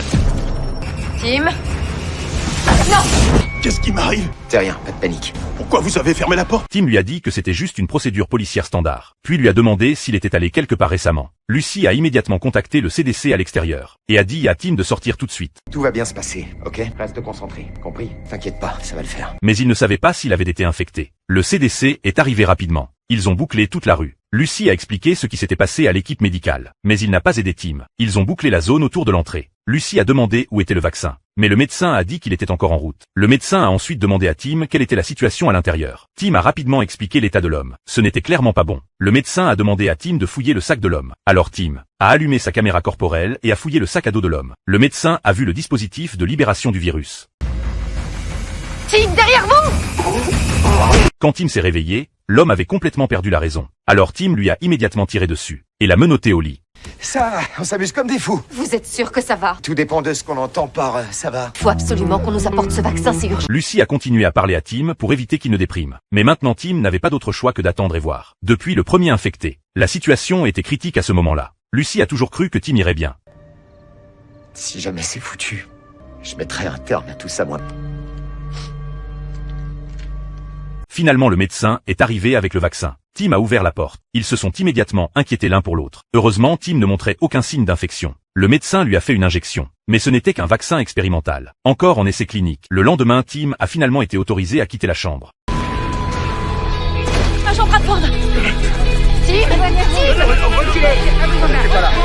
Tim? Non! Qu'est-ce qui m'arrive? C'est rien, pas de panique. Pourquoi vous avez fermé la porte? Tim lui a dit que c'était juste une procédure policière standard, puis lui a demandé s'il était allé quelque part récemment. Lucy a immédiatement contacté le CDC à l'extérieur, et a dit à Tim de sortir tout de suite. Tout va bien se passer, ok? Reste concentré, compris? T'inquiète pas, ça va le faire. Mais il ne savait pas s'il avait été infecté. Le CDC est arrivé rapidement. Ils ont bouclé toute la rue. Lucy a expliqué ce qui s'était passé à l'équipe médicale, mais il n'a pas aidé Tim. Ils ont bouclé la zone autour de l'entrée. Lucy a demandé où était le vaccin, mais le médecin a dit qu'il était encore en route. Le médecin a ensuite demandé à Tim quelle était la situation à l'intérieur. Tim a rapidement expliqué l'état de l'homme. Ce n'était clairement pas bon. Le médecin a demandé à Tim de fouiller le sac de l'homme. Alors Tim a allumé sa caméra corporelle et a fouillé le sac à dos de l'homme. Le médecin a vu le dispositif de libération du virus. Tim, derrière vous! Quand Tim s'est réveillé, l'homme avait complètement perdu la raison. Alors Tim lui a immédiatement tiré dessus et l'a menotté au lit. Ça, on s'amuse comme des fous. Vous êtes sûr que ça va? Tout dépend de ce qu'on entend par ça va. Faut absolument qu'on nous apporte ce vaccin, c'est urgent. Lucy a continué à parler à Tim pour éviter qu'il ne déprime. Mais maintenant Tim n'avait pas d'autre choix que d'attendre et voir. Depuis le premier infecté, la situation était critique à ce moment-là. Lucy a toujours cru que Tim irait bien. Si jamais c'est foutu, je mettrai un terme à tout ça, moi. Finalement le médecin est arrivé avec le vaccin. Tim a ouvert la porte. Ils se sont immédiatement inquiétés l'un pour l'autre. Heureusement, Tim ne montrait aucun signe d'infection. Le médecin lui a fait une injection. Mais ce n'était qu'un vaccin expérimental. Encore en essai clinique. Le lendemain, Tim a finalement été autorisé à quitter la chambre. Agent Bradford! Tim! Tim!